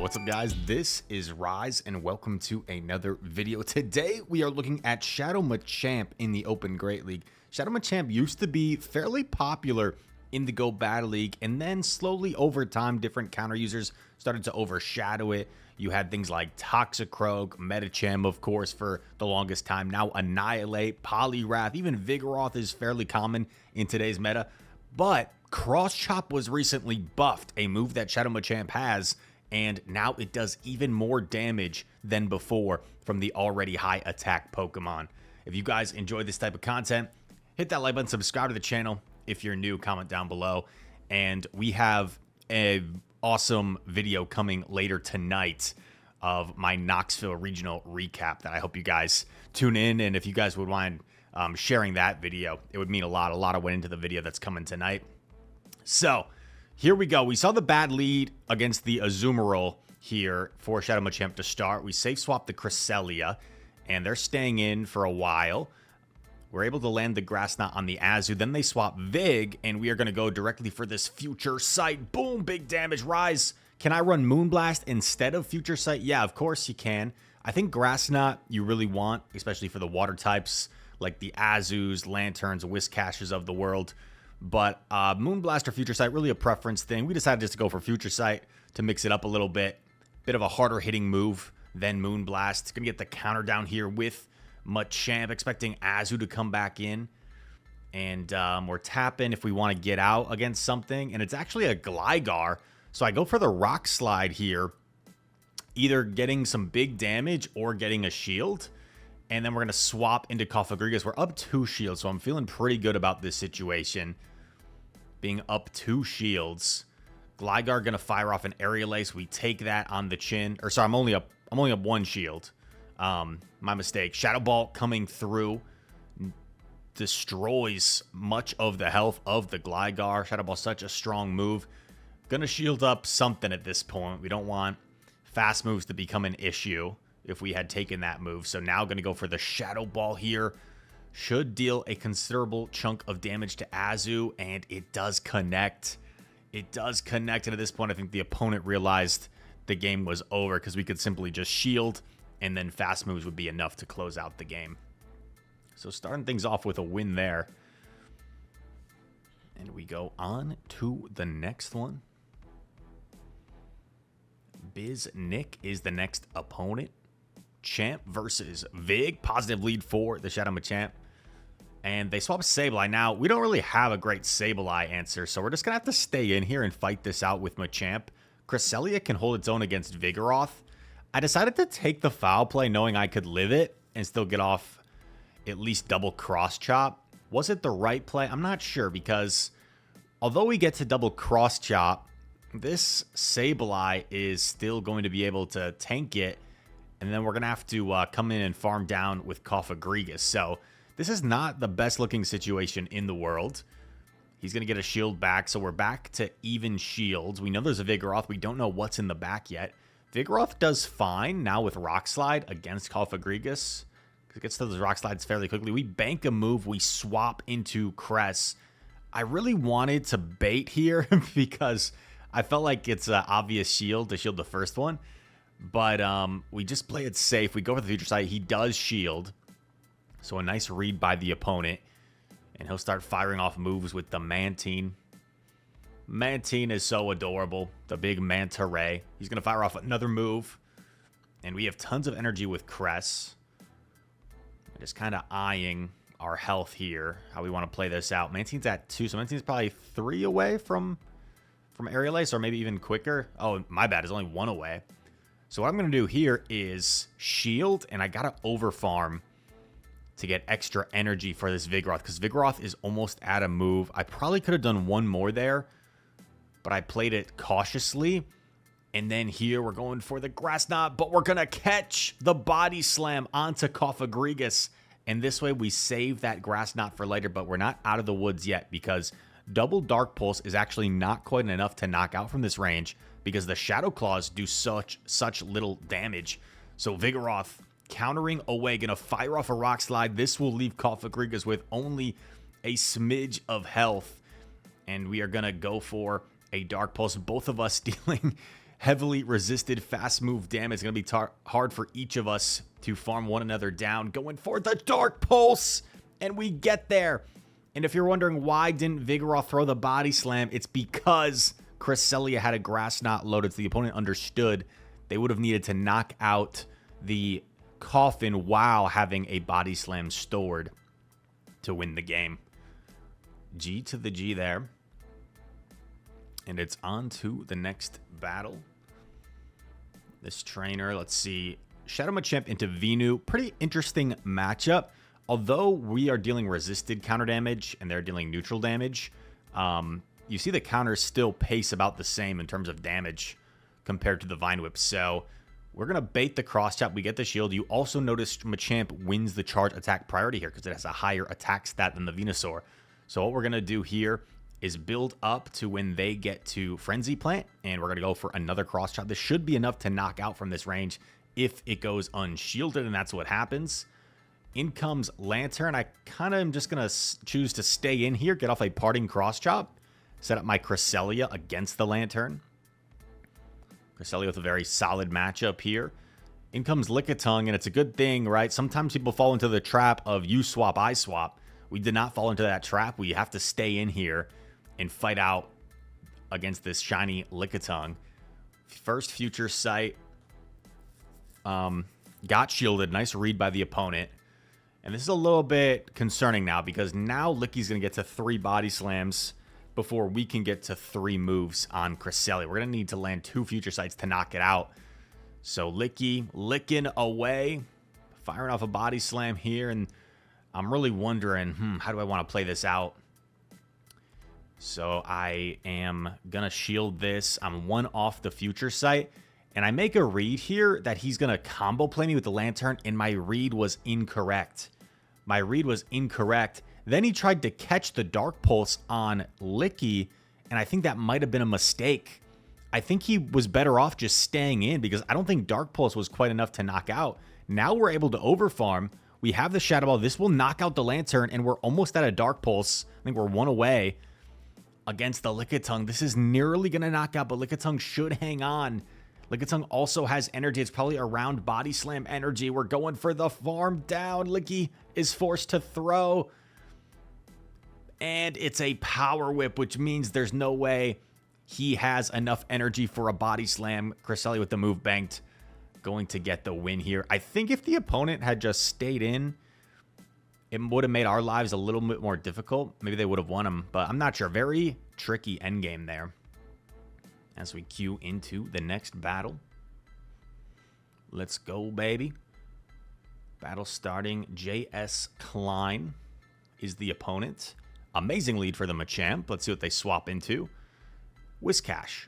What's up, guys? This is Rise and welcome to another video. Today we are looking at Shadow Machamp in the Open Great League. Shadow Machamp used to be fairly popular in the Go Battle League, and then slowly over time different counter users started to overshadow it. You had things like Toxicroak, Machamp, of course, for the longest time. Now Annihilate, Poliwrath, even Vigoroth is fairly common in today's meta. But Cross Chop was recently buffed, a move that Shadow Machamp has, and now it does even more damage than before from the already high attack Pokemon. If you guys enjoy this type of content, hit that like button, subscribe to the channel. If you're new, comment down below. And we have an awesome video coming later tonight of my Knoxville regional recap that I hope you guys tune in. And if you guys would mind sharing that video, it would mean a lot. A lot went into the video that's coming tonight. So here we go. We saw the bad lead against the Azumarill here for Shadow Machamp to start. We safe swapped the Cresselia, and they're staying in for a while. We're able to land the Grass Knot on the Azu. Then they swap Vig, and we are going to go directly for this Future Sight. Boom, big damage. Rise. Can I run Moonblast instead of Future Sight? Yeah, of course you can. I think Grass Knot you really want, especially for the water types like the Azus, Lanturns, Whiscashes of the world. But Moonblast or Future Sight, really a preference thing. We decided just to go for Future Sight to mix it up a little bit. Bit of a harder hitting move than Moonblast. Gonna get the counter down here with Machamp, expecting Azu to come back in. And we're tapping if we want to get out against something. And it's actually a Gligar. So I go for the Rock Slide here. Either getting some big damage or getting a shield. And then we're going to swap into Cofagrigus. We're up 2 shields, so I'm feeling pretty good about this situation. Being up 2 shields. Gligar going to fire off an Aerial Ace. We take that on the chin. Or sorry, I'm only up 1 shield. My mistake. Shadow Ball coming through. Destroys much of the health of the Gligar. Shadow Ball, such a strong move. Going to shield up something at this point. We don't want fast moves to become an issue if we had taken that move. So now going to go for the Shadow Ball here. Should deal a considerable chunk of damage to Azu, and it does connect. It does connect, and at this point, I think the opponent realized the game was over because we could simply just shield, and then fast moves would be enough to close out the game. So starting things off with a win there. And we go on to the next one. Biz Nick is the next opponent. Champ versus Vig. Positive lead for the Shadow Machamp. And they swap Sableye. Now, we don't really have a great Sableye answer, so we're just going to have to stay in here and fight this out with Machamp. Cresselia can hold its own against Vigoroth. I decided to take the foul play knowing I could live it and still get off at least double cross chop. Was it the right play? I'm not sure, because although we get to double cross chop, this Sableye is still going to be able to tank it. And then we're going to have to come in and farm down with Cofagrigus. So this is not the best looking situation in the world. He's going to get a shield back. So we're back to even shields. We know there's a Vigoroth. We don't know what's in the back yet. Vigoroth does fine now with Rock Slide against Cofagrigus. It gets to those Rock Slides fairly quickly. We bank a move. We swap into Cress. I really wanted to bait here because I felt like it's an obvious shield to shield the first one. But we just play it safe. We go for the Future Sight. He does shield. So a nice read by the opponent. And he'll start firing off moves with the Mantine. Mantine is so adorable. The big Manta Ray. He's going to fire off another move. And we have tons of energy with Cress. Just kind of eyeing our health here. How we want to play this out. Mantine's at 2. So Mantine's probably 3 away from Aerial Ace. Or maybe even quicker. Oh, my bad. It's only 1 away. So what I'm going to do here is shield, and I got to overfarm to get extra energy for this Vigoroth, because Vigoroth is almost out of move. I probably could have done one more there, but I played it cautiously. And then here we're going for the Grass Knot, but we're going to catch the Body Slam onto Cofagrigus. And this way we save that Grass Knot for later, but we're not out of the woods yet because double Dark Pulse is actually not quite enough to knock out from this range, because the Shadow Claws do such little damage. So Vigoroth countering away, gonna fire off a Rock Slide. This will leave Cofagrigus with only a smidge of health. And we are gonna go for a Dark Pulse. Both of us dealing heavily resisted fast move damage. It's going to be hard for each of us to farm one another down. Going for the Dark Pulse, and we get there. And if you're wondering why didn't Vigoroth throw the Body Slam, it's because Cresselia had a Grass Knot loaded, so the opponent understood they would have needed to knock out the Coffin while having a Body Slam stored to win the game. G to the G there. And it's on to the next battle. This trainer, let's see. Shadow Machamp into Venu. Pretty interesting matchup. Although we are dealing resisted counter damage and they're dealing neutral damage, you see the counters still pace about the same in terms of damage compared to the Vine Whip. So we're going to bait the Cross Chop. We get the shield. You also notice Machamp wins the charge attack priority here because it has a higher attack stat than the Venusaur. So what we're going to do here is build up to when they get to Frenzy Plant, and we're going to go for another Cross Chop. This should be enough to knock out from this range if it goes unshielded, and that's what happens. In comes Lantern. I kind of am just going to choose to stay in here, get off a Parting Cross Chop, set up my Cresselia against the Lantern. Cresselia with a very solid matchup here. In comes Lickitung, and it's a good thing, right? Sometimes people fall into the trap of you swap, I swap. We did not fall into that trap. We have to stay in here and fight out against this shiny Lickitung. First Future Sight. Got shielded. Nice read by the opponent. And this is a little bit concerning now because now Licky's going to get to 3 Body Slams before we can get to 3 moves on Cresselia. We're going to need to land 2 Future Sights to knock it out. So Licky licking away, firing off a Body Slam here, and I'm really wondering, how do I want to play this out? So I am going to shield this. I'm 1 off the Future Sight, and I make a read here that he's going to combo play me with the Lantern, and my read was incorrect. My read was incorrect. Then he tried to catch the Dark Pulse on Licky, and I think that might have been a mistake. I think he was better off just staying in because I don't think Dark Pulse was quite enough to knock out. Now we're able to overfarm. We have the Shadow Ball. This will knock out the Lantern, and we're almost at a Dark Pulse. I think we're 1 away against the Lickitung. This is nearly going to knock out, but Lickitung should hang on. Lickitung also has energy. It's probably around Body Slam energy. We're going for the farm down. Licky is forced to throw. And it's a Power Whip, which means there's no way he has enough energy for a Body Slam. Cresselia with the move banked, going to get the win here. I think if the opponent had just stayed in, it would have made our lives a little bit more difficult. Maybe they would have won them, but I'm not sure. Very tricky endgame there. As we queue into the next battle. Let's go, baby. Battle starting. J.S. Kleene is the opponent. Amazing lead for the Machamp. Let's see what they swap into. Whiscash.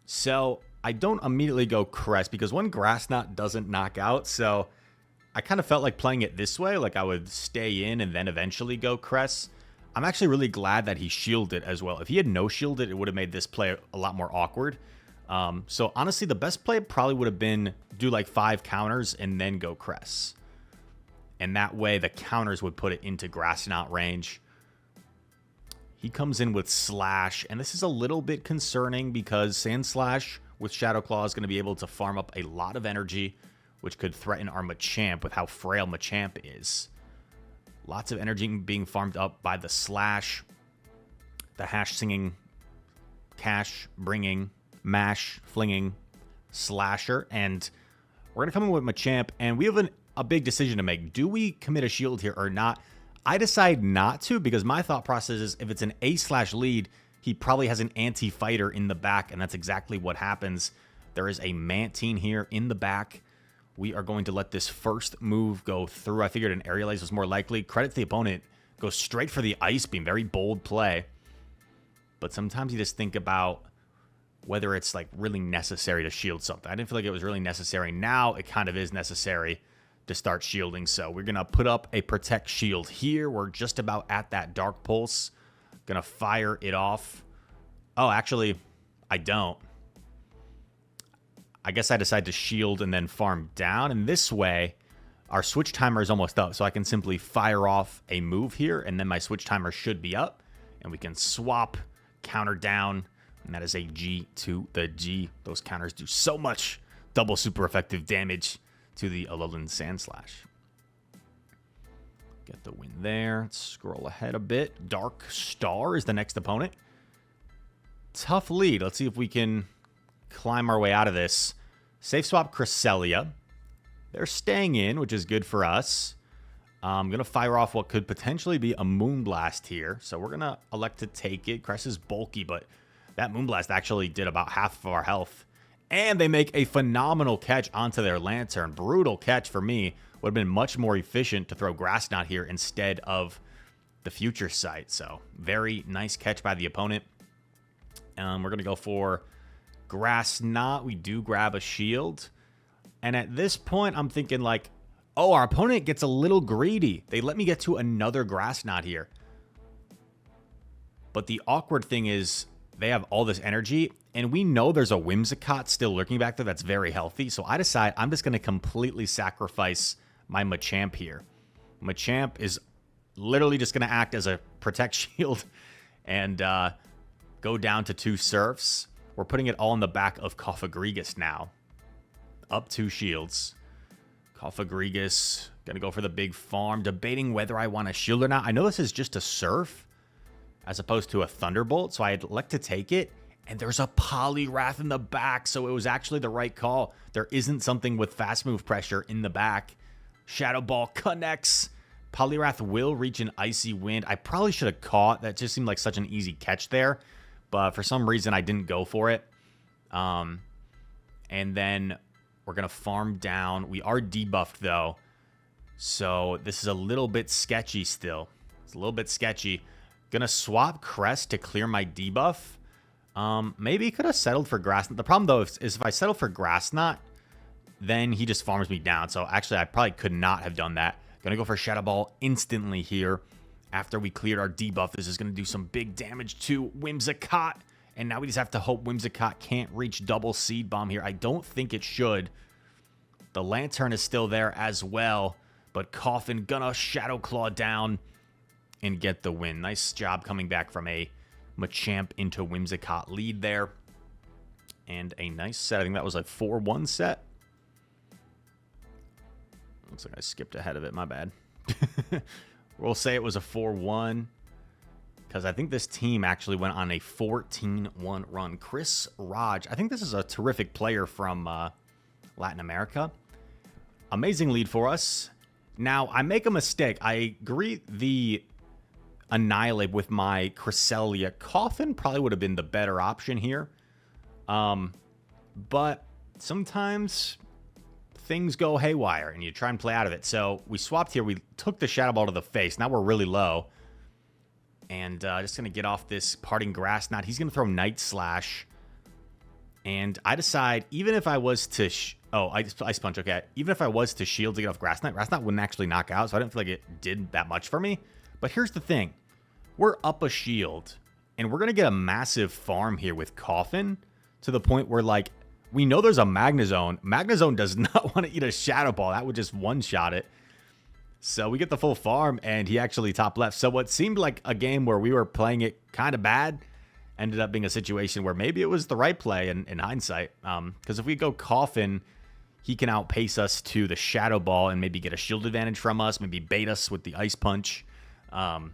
So I don't immediately go Crest because one Grass Knot doesn't knock out. So I kind of felt like playing it this way. Like I would stay in and then eventually go Crest. I'm actually really glad that he shielded as well. If he had no shielded, it would have made this play a lot more awkward. So honestly, the best play probably would have been do like 5 counters and then go Crest. And that way the counters would put it into Grass Knot range. He comes in with Slash, and this is a little bit concerning because Sand Slash with Shadow Claw is going to be able to farm up a lot of energy, which could threaten our Machamp with how frail Machamp is. Lots of energy being farmed up by the Slash, the Hash Singing, Cash Bringing, Mash Flinging, Slasher, and we're going to come in with Machamp, and we have a big decision to make. Do we commit a shield here or not? I decide not to because my thought process is if it's an A/lead, he probably has an anti-fighter in the back, and that's exactly what happens. There is a Mantine here in the back. We are going to let this first move go through. I figured an Aerialize was more likely. Credit to the opponent. Goes straight for the Ice Beam. Very bold play. But sometimes you just think about whether it's like really necessary to shield something. I didn't feel like it was really necessary. Now it kind of is necessary to start shielding. So we're going to put up a Protect Shield here. We're just about at that Dark Pulse. Going to fire it off. Oh, actually, I don't. I guess I decide to shield and then farm down. And this way, our switch timer is almost up. So I can simply fire off a move here. And then my switch timer should be up. And we can swap, counter down, And that is a G to the G. Those counters do so much double super effective damage to the Alolan Sandslash. Get the win there. Let's scroll ahead a bit. Dark Star is the next opponent. Tough lead. Let's see if we can climb our way out of this. Safe swap Cresselia. They're staying in, which is good for us. I'm going to fire off what could potentially be a Moonblast here. So we're going to elect to take it. Cress is bulky, but that Moonblast actually did about half of our health. And they make a phenomenal catch onto their Lantern. Brutal catch for me. Would have been much more efficient to throw Grass Knot here instead of the Future Sight. So very nice catch by the opponent. We're going to go for Grass Knot. We do grab a shield. And at this point, I'm thinking like, oh, our opponent gets a little greedy. They let me get to another Grass Knot here. But the awkward thing is they have all this energy, and we know there's a Whimsicott still lurking back there that's very healthy. So I decide I'm just going to completely sacrifice my Machamp here. Machamp is literally just going to act as a Protect Shield and go down to 2 Surfs. We're putting it all in the back of Cofagrigus now. Up 2 shields. Cofagrigus, going to go for the big farm. Debating whether I want a shield or not. I know this is just a Surf as opposed to a Thunderbolt, so I'd like to take it. And there's a Poliwrath in the back, so it was actually the right call. There isn't something with fast move pressure in the back. Shadow Ball connects. Poliwrath will reach an Icy Wind. I probably should have caught. That just seemed like such an easy catch there. But for some reason, I didn't go for it. And then we're going to farm down. We are debuffed, though. So this is a little bit sketchy still. It's a little bit sketchy. Going to swap Crest to clear my debuff. Maybe he could have settled for Grass Knot. The problem, though, is if I settle for Grass Knot, then he just farms me down. So actually, I probably could not have done that. Going to go for Shadow Ball instantly here. After we cleared our debuff, this is going to do some big damage to Whimsicott. And now we just have to hope Whimsicott can't reach double Seed Bomb here. I don't think it should. The Lantern is still there as well. But Coffin gonna Shadow Claw down and get the win. Nice job coming back from a Machamp into Whimsicott lead there. And a nice set. I think that was a 4-1 set. Looks like I skipped ahead of it. My bad. We'll say it was a 4-1. Because I think this team actually went on a 14-1 run. Chris Raj. I think this is a terrific player from Latin America. Amazing lead for us. Now, I make a mistake. I agree the Annihilate with my Cresselia. Coffin probably would have been the better option here. But sometimes things go haywire and you try and play out of it. So we swapped here. We took the Shadow Ball to the face. Now we're really low. And just going to get off this Parting Grass Knot. He's going to throw Night Slash. And I decide, even if I was to... Ice Punch, okay. Even if I was to shield to get off Grass Knot wouldn't actually knock out. So I didn't feel like it did that much for me. But here's the thing. We're up a shield. And we're going to get a massive farm here with Coffin. To the point where, like, we know there's a Magnezone. Magnezone does not want to eat a Shadow Ball. That would just one-shot it. So we get the full farm, and he actually top left. So what seemed like a game where we were playing it kind of bad ended up being a situation where maybe it was the right play in hindsight. Because if we go Coffin, he can outpace us to the Shadow Ball and maybe get a shield advantage from us, maybe bait us with the Ice Punch, and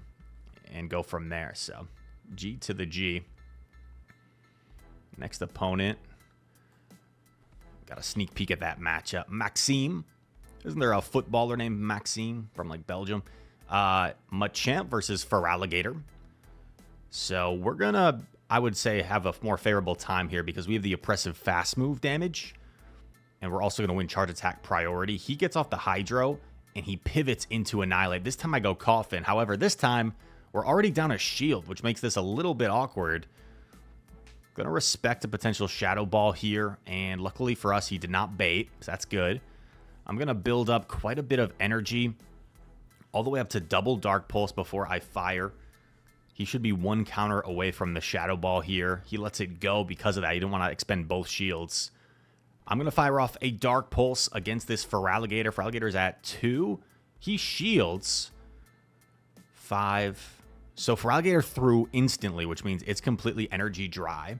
go from there. So G to the G. Next opponent. Got a sneak peek at that matchup. Maxime. Isn't there a footballer named Maxime from, like, Belgium? Machamp versus Feraligatr. So we're going to, I would say, have a more favorable time here because we have the oppressive fast move damage. And we're also going to win charge attack priority. He gets off the Hydro, and he pivots into Annihilate. This time I go Coffin. However, this time we're already down a shield, which makes this a little bit awkward. Going to respect a potential Shadow Ball here. And luckily for us, he did not bait, so that's good. I'm going to build up quite a bit of energy all the way up to double Dark Pulse before I fire. He should be one counter away from the Shadow Ball here. He lets it go because of that. He didn't want to expend both shields. I'm going to fire off a Dark Pulse against this Feraligatr. Feraligatr's at 2. He shields 5. So Feraligatr threw instantly, which means it's completely energy dry.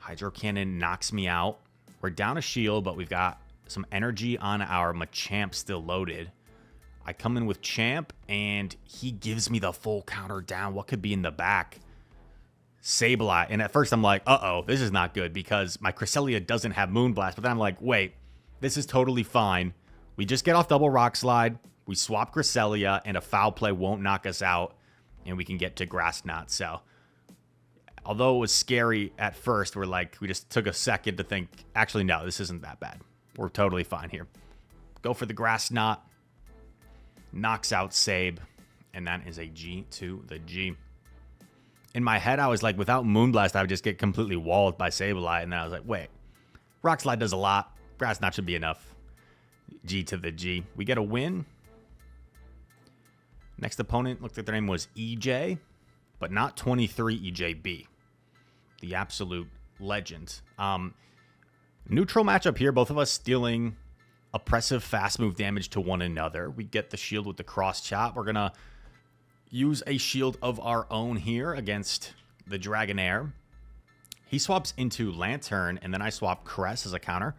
Hydro Cannon knocks me out. We're down a shield, but we've got some energy on our Machamp still loaded. I come in with Champ, and he gives me the full counter down. What could be in the back? Sableye. And at first I'm like, uh-oh, this is not good because my Cresselia doesn't have Moonblast. But then I'm like, wait, this is totally fine. We just get off double Rock Slide. We swap Cresselia, and a Foul Play won't knock us out, and we can get to Grass Knot. So, although it was scary at first, we just took a second to think, actually, no, this isn't that bad. We're totally fine here. Go for the Grass Knot. Knocks out Sabe, and that is a G to the G. In my head, I was like, without Moonblast, I would just get completely walled by Sableye, and then I was like, wait, Rock Slide does a lot. Grass Knot should be enough. G to the G. We get a win. Next opponent looked like their name was EJ, but not 23 EJB. The absolute legend. Neutral matchup here. Both of us dealing oppressive fast move damage to one another. We get the shield with the cross chop. We're going to use a shield of our own here against the Dragonair. He swaps into Lantern, and then I swap Cress as a counter.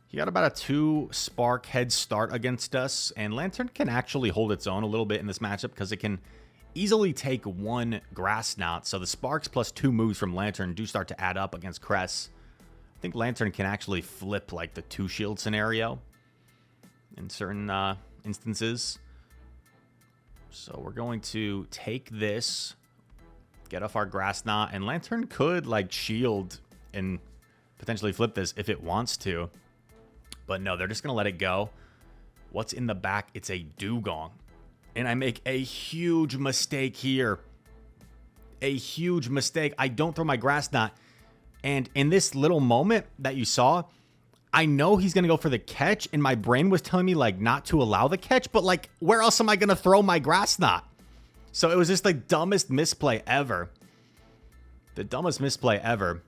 He got about a 2 spark head start against us, and Lantern can actually hold its own a little bit in this matchup because it can easily take 1 Grass Knot. So the sparks plus 2 moves from Lantern do start to add up against Cress. I think Lantern can actually flip like the 2 shield scenario in certain instances. So we're going to take this, get off our Grass Knot, and Lantern could like shield and potentially flip this if it wants to. But no, they're just going to let it go. What's in the back? It's a Dugong. And I make a huge mistake here. A huge mistake. I don't throw my Grass Knot. And in this little moment that you saw, I know he's going to go for the catch. And my brain was telling me, like, not to allow the catch. But, like, where else am I going to throw my Grass Knot? So it was just the dumbest misplay ever. The dumbest misplay ever.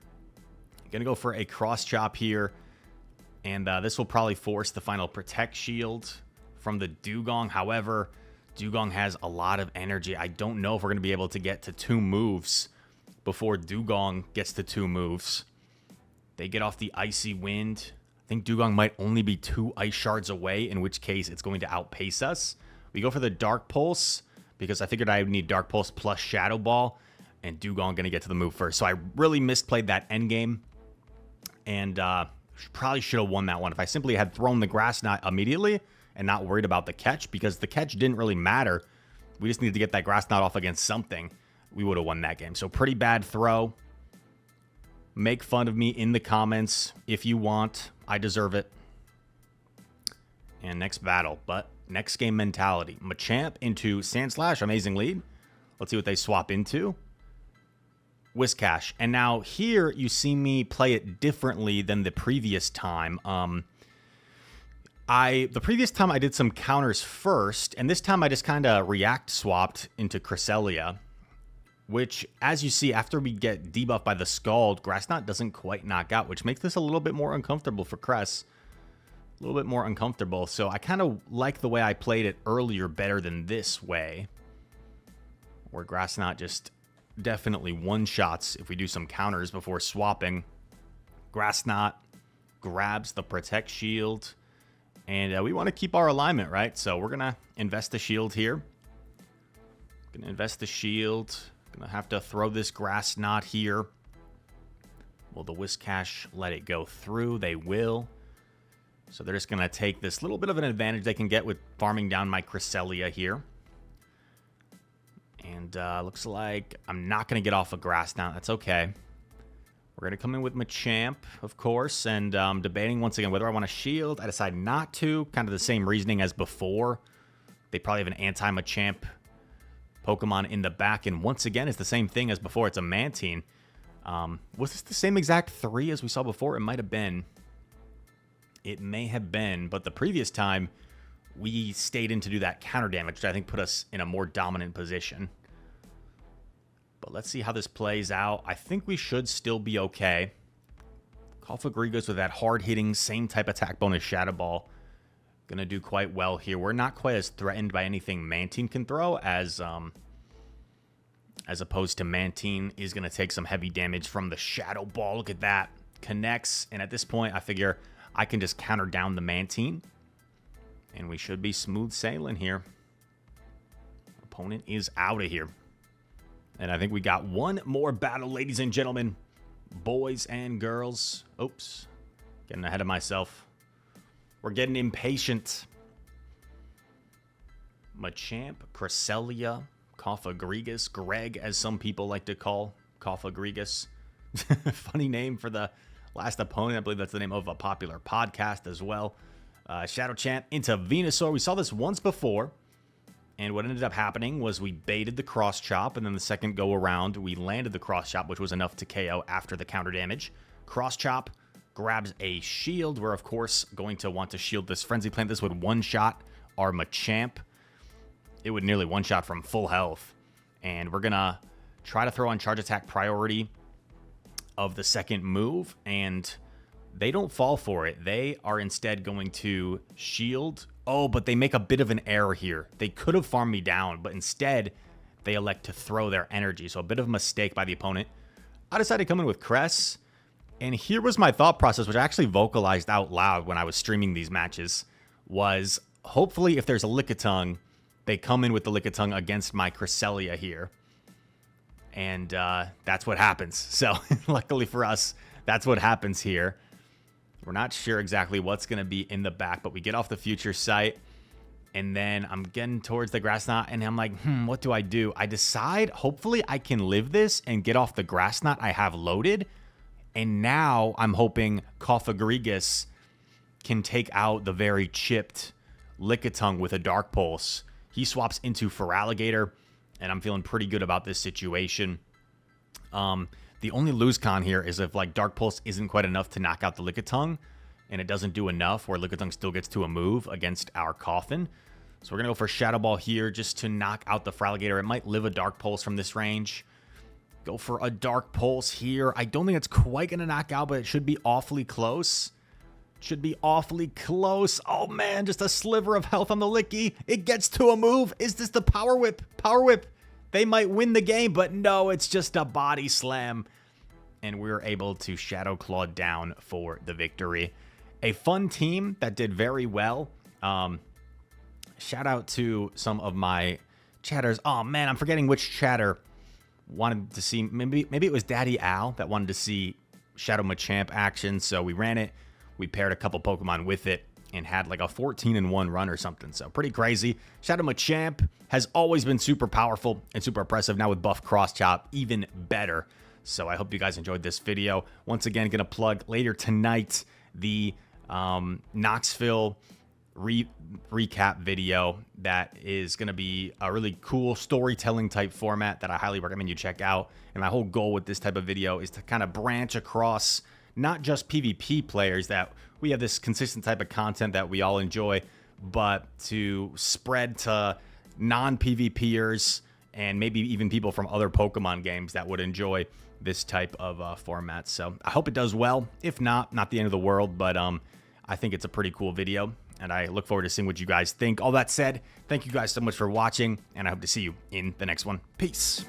Going to go for a cross chop here. And this will probably force the final Protect Shield from the Dugong. However, Dugong has a lot of energy. I don't know if we're going to be able to get to 2 moves before Dugong gets to 2 moves. They get off the Icy Wind. I think Dugong might only be 2 Ice Shards away, in which case it's going to outpace us. We go for the Dark Pulse because I figured I would need Dark Pulse plus Shadow Ball, and Dugong going to get to the move first. So I really misplayed that endgame, and probably should have won that one if I simply had thrown the Grass Knot immediately and not worried about the catch, because the catch didn't really matter. We just needed to get that Grass Knot off against something. We would have won that game. So pretty bad throw. Make fun of me in the comments if you want. I deserve it. And next battle, but next game mentality. Machamp into Sandslash. Amazing lead. Let's see what they swap into. Whiscash. And now here you see me play it differently than the previous time. The previous time I did some counters first, and this time I just kind of react swapped into Cresselia, which, as you see, after we get debuffed by the Scald, Grass Knot doesn't quite knock out, which makes this a little bit more uncomfortable for Cress. A little bit more uncomfortable, so I kind of like the way I played it earlier better than this way, where Grass Knot just definitely one-shots if we do some counters before swapping. Grass Knot grabs the Protect Shield, and we want to keep our alignment, right? So we're going to invest the shield here. Going to invest the shield. Going to have to throw this Grass Knot here. Will the Whiscash let it go through? They will. So they're just going to take this little bit of an advantage they can get with farming down my Cresselia here. And looks like I'm not going to get off a Grass Knot. That's okay. We're going to come in with Machamp, of course, and debating once again whether I want to shield. I decide not to. Kind of the same reasoning as before. They probably have an anti-Machamp Pokemon in the back, and once again, it's the same thing as before. It's a Mantine. Was this the same exact 3 as we saw before? It might have been. It may have been, but the previous time, we stayed in to do that counter damage, which I think put us in a more dominant position. But let's see how this plays out. I think we should still be okay. Call goes with that hard-hitting, same type attack bonus Shadow Ball. Gonna do quite well here. We're not quite as threatened by anything Mantine can throw as as opposed to Mantine is going to take some heavy damage from the Shadow Ball. Look at that. Connects, and at this point, I figure I can just counter down the Mantine, and we should be smooth sailing here. Opponent is out of here. And I think we got one more battle, ladies and gentlemen, boys and girls. Oops, getting ahead of myself. We're getting impatient. Machamp, Cresselia, Cofagrigus, Greg, as some people like to call Cofagrigus. Funny name for the last opponent. I believe that's the name of a popular podcast as well. Shadow Champ into Venusaur. We saw this once before, and what ended up happening was we baited the Cross Chop, and then the second go around, we landed the Cross Chop, which was enough to KO after the counter damage. Cross Chop grabs a shield. We're, of course, going to want to shield this Frenzy Plant. This would one-shot our Machamp. It would nearly one-shot from full health. And we're going to try to throw on Charge Attack priority of the second move, and they don't fall for it. They are instead going to shield. Oh, but they make a bit of an error here. They could have farmed me down, but instead they elect to throw their energy. So a bit of a mistake by the opponent. I decided to come in with Cress, and here was my thought process, which I actually vocalized out loud when I was streaming these matches, was hopefully if there's a Lickitung, they come in with the Lickitung against my Cresselia here. And that's what happens. So luckily for us, that's what happens here. We're not sure exactly what's going to be in the back, but we get off the Future Sight. And then I'm getting towards the Grass Knot, and I'm like, what do? I decide, hopefully I can live this and get off the Grass Knot I have loaded. And now I'm hoping Cofagrigus can take out the very chipped Lickitung with a Dark Pulse. He swaps into Feraligatr, and I'm feeling pretty good about this situation. The only lose con here is if like Dark Pulse isn't quite enough to knock out the Lickitung, and it doesn't do enough where Lickitung still gets to a move against our Coffin. So we're going to go for Shadow Ball here just to knock out the Feraligatr. It might live a Dark Pulse from this range. Go for a Dark Pulse here. I don't think it's quite going to knock out, but it should be awfully close. Should be awfully close. Oh, man, just a sliver of health on the Licky. It gets to a move. Is this the Power Whip? Power Whip. They might win the game, but no, it's just a Body Slam. And we're able to Shadow Claw down for the victory. A fun team that did very well. Shout out to some of my chatters. Oh, man, I'm forgetting which chatter wanted to see. Maybe it was Daddy Al that wanted to see Shadow Machamp action. So we ran it. We paired a couple Pokemon with it and had like a 14-1 run or something. So pretty crazy. Shadow Machamp has always been super powerful and super impressive. Now with buff Cross Chop, even better. So I hope you guys enjoyed this video. Once again, going to plug later tonight the Knoxville recap video that is going to be a really cool storytelling type format that I highly recommend you check out. And my whole goal with this type of video is to kind of branch across not just PvP players, that we have this consistent type of content that we all enjoy, but to spread to non-PvPers and maybe even people from other Pokemon games that would enjoy this type of format. So I hope it does well. If not the end of the world, but I think it's a pretty cool video, and I look forward to seeing what you guys think. All that said, thank you guys so much for watching, and I hope to see you in the next one. Peace.